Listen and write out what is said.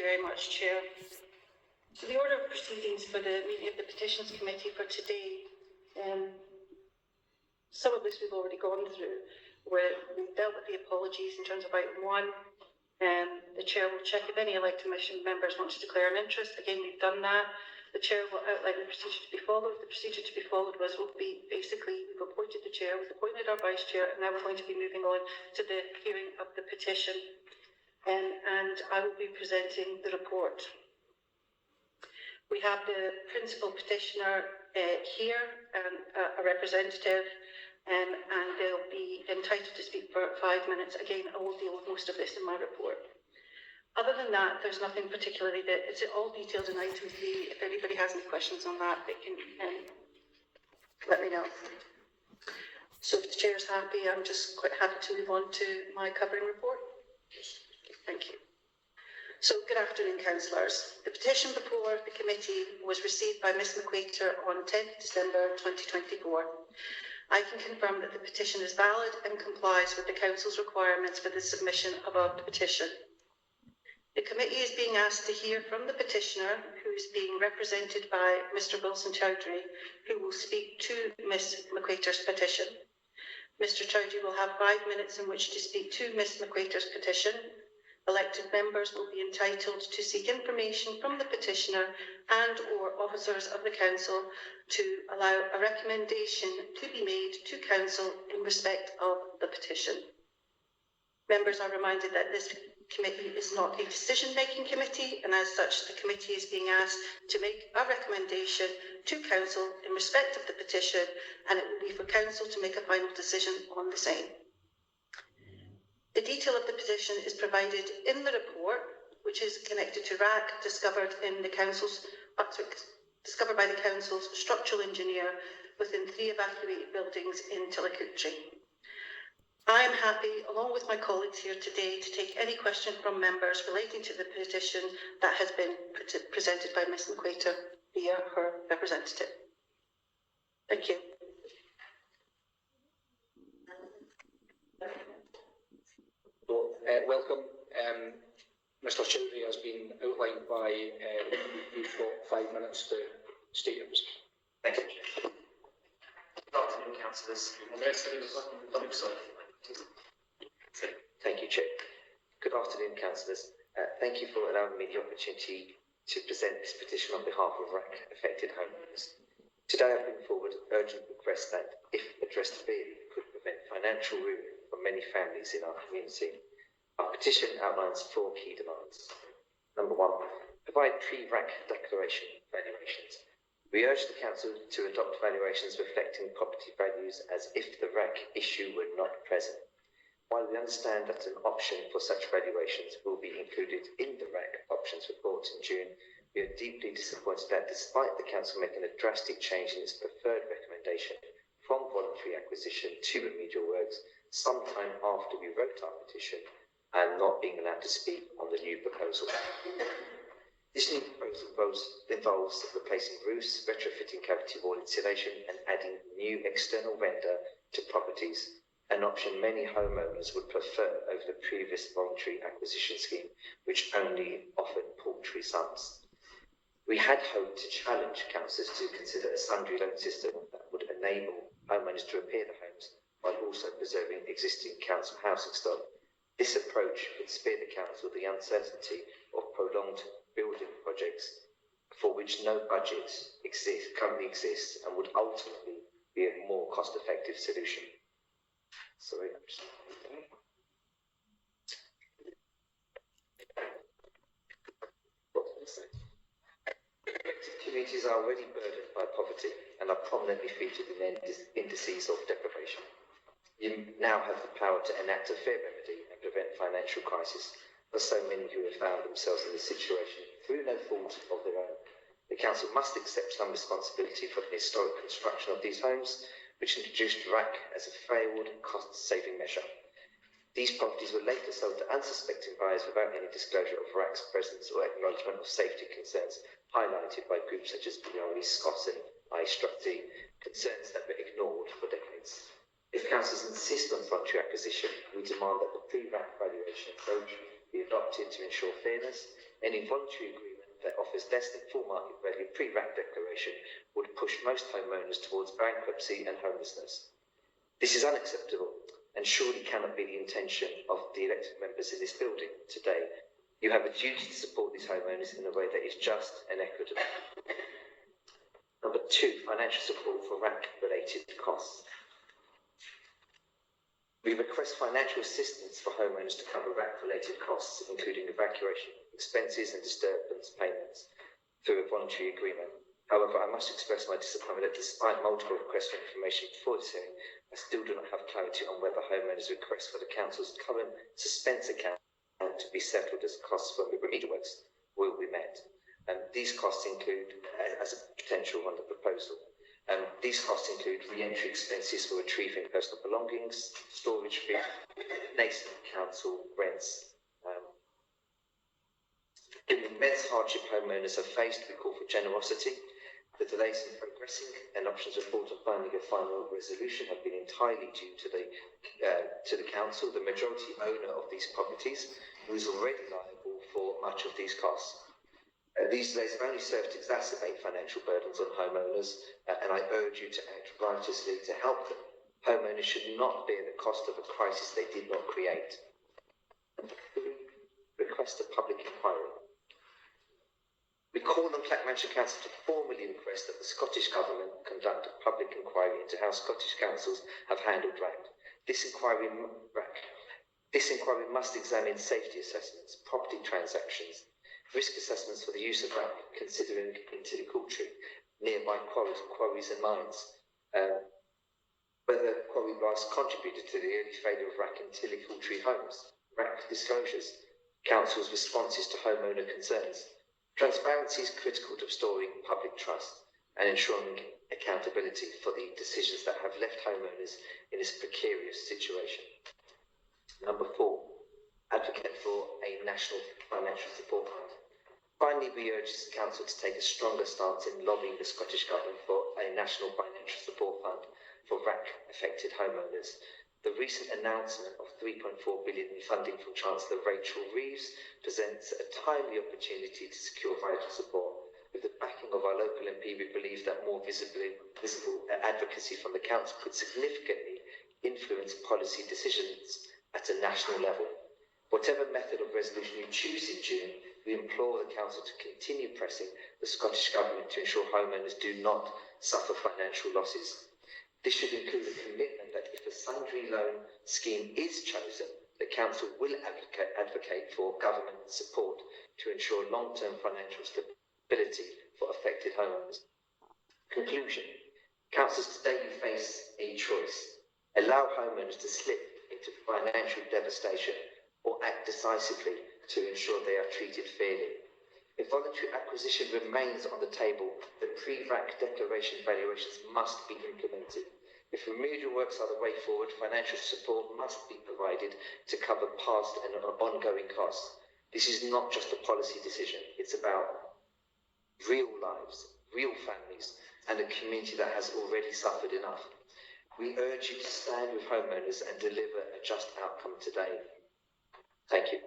you very much, Chair. So the order of proceedings for the meeting of the Petitions Committee for today, some of this we've already gone through, where we've dealt with the apologies in terms of item 1. The Chair will check if any elected members want to declare an interest. Again, we've done that. The Chair will outline the procedure to be followed. The procedure to be followed will be basically, we've appointed the Chair, we've appointed our Vice Chair, and now we're going to be moving on to the hearing of the petition. And I will be presenting the report. We have the principal petitioner here, a representative, and they'll be entitled to speak for 5 minutes. Again, I will deal with most of this in my report. Other than that, there's nothing particularly that it's all detailed in item 3. If anybody has any questions on that, they can let me know. So if the Chair is happy, I'm just quite happy to move on to my covering report. Thank you. So, good afternoon, councillors. The petition before the committee was received by Ms McQuater on 10th December 2024. I can confirm that the petition is valid and complies with the council's requirements for the submission of the petition. The committee is being asked to hear from the petitioner, who is being represented by Mr Wilson Chowdhry, who will speak to Ms McQuater's petition. Mr Chowdhry will have 5 minutes in which to speak to Ms McQuater's petition. Elected members will be entitled to seek information from the petitioner and or officers of the council to allow a recommendation to be made to council in respect of the petition. Members are reminded that this committee is not a decision-making committee, and as such the committee is being asked to make a recommendation to council in respect of the petition, and it will be for council to make a final decision on the same. The detail of the petition is provided in the report, which is connected to RAAC, discovered by the council's structural engineer within 3 evacuated buildings in Chowdhry. I am happy, along with my colleagues here today, to take any question from members relating to the petition that has been presented by Ms McQuater via her representative. Thank you. Welcome. Mr Chowdhry has been outlined by you've got 5 minutes to state your position. Thank you. Good afternoon, councillors. Thank you, Chair. Good afternoon, councillors. Thank you for allowing me the opportunity to present this petition on behalf of RAAC affected homeowners. Today I bring forward urgent requests that, if addressed fairly, could prevent financial ruin for many families in our community. Our petition outlines 4 key demands. Number 1, provide pre-RAAC declaration valuations. We urge the council to adopt valuations reflecting property values as if the RAAC issue were not present. While we understand that an option for such valuations will be included in the RAAC options report in June, we are deeply disappointed that despite the council making a drastic change in its preferred recommendation from voluntary acquisition to remedial works, sometime after we wrote our petition, and not being allowed to speak on the new proposal. This new proposal involves replacing roofs, retrofitting cavity wall insulation, and adding new external render to properties, an option many homeowners would prefer over the previous voluntary acquisition scheme, which only offered paltry sums. We had hoped to challenge councillors to consider a sundry loan system that would enable homeowners to repair the homes while also preserving existing council housing stock. This approach would spare the council the uncertainty of prolonged building projects for which no budget currently exists, and would ultimately be a more cost-effective solution. Sorry, I'm just... Communities are already burdened by poverty and are prominently featured in indices of deprivation. You now have the power to enact a fair remedy and prevent financial crisis for so many who have found themselves in this situation through no fault of their own. The council must accept some responsibility for the historic construction of these homes, which introduced RAAC as a failed cost-saving measure. These properties were later sold to unsuspecting buyers without any disclosure of RAAC's presence or acknowledgement of safety concerns, highlighted by groups such as Beyond Scott and I-Structy, concerns that were ignored for decades. If councils insist on voluntary acquisition, we demand that the pre-RAAC valuation approach be adopted to ensure fairness, any voluntary agreement that offers less than full market value pre-RAAC declaration would push most homeowners towards bankruptcy and homelessness. This is unacceptable and surely cannot be the intention of the elected members in this building today. You have a duty to support these homeowners in a way that is just and equitable. Number 2, financial support for RAAC-related costs. We request financial assistance for homeowners to cover RAAC-related costs, including evacuation expenses and disturbance payments, through a voluntary agreement. However, I must express my disappointment that despite multiple requests for information before this hearing, I still do not have clarity on whether homeowners' request for the Council's current suspense account to be settled as costs for remedial works will be met. These costs include, as a potential on the proposal, these costs include re-entry expenses for retrieving personal belongings, storage fees, nascent council rents. Given the immense hardship homeowners have faced, we call for generosity. The delays in progressing and options report on finding a final resolution have been entirely due to the council, the majority owner of these properties, who is already liable for much of these costs. These delays have only served to exacerbate financial burdens on homeowners, and I urge you to act righteously to help them. Homeowners should not bear the cost of a crisis they did not create. 3, request a public inquiry. We call on Clackmannanshire Council to formally request that the Scottish Government conduct a public inquiry into how Scottish councils have handled RAAC. This inquiry must examine safety assessments, property transactions, risk assessments for the use of RAAC, considering Intillicoultry, nearby quarries and mines, whether quarry blasts contributed to the early failure of RAAC and Intillicoultry homes, RAAC disclosures, council's responses to homeowner concerns. Transparency is critical to restoring public trust and ensuring accountability for the decisions that have left homeowners in this precarious situation. Number 4, advocate for a national financial support fund. Finally, we urge the Council to take a stronger stance in lobbying the Scottish Government for a national financial support fund for RAAC-affected homeowners. The recent announcement of £3.4 billion in funding from Chancellor Rachel Reeves presents a timely opportunity to secure vital support. With the backing of our local MP, we believe that more visible advocacy from the Council could significantly influence policy decisions at a national level. Whatever method of resolution you choose in June, we implore the Council to continue pressing the Scottish Government to ensure homeowners do not suffer financial losses. This should include a commitment that if a sundry loan scheme is chosen, the Council will advocate for government support to ensure long-term financial stability for affected homeowners. Conclusion. Councillors, today you face a choice. Allow homeowners to slip into financial devastation or act decisively to ensure they are treated fairly. If voluntary acquisition remains on the table, the pre-RAAC declaration valuations must be implemented. If remedial works are the way forward, financial support must be provided to cover past and ongoing costs. This is not just a policy decision, it's about real lives, real families, and a community that has already suffered enough. We urge you to stand with homeowners and deliver a just outcome today. Thank you.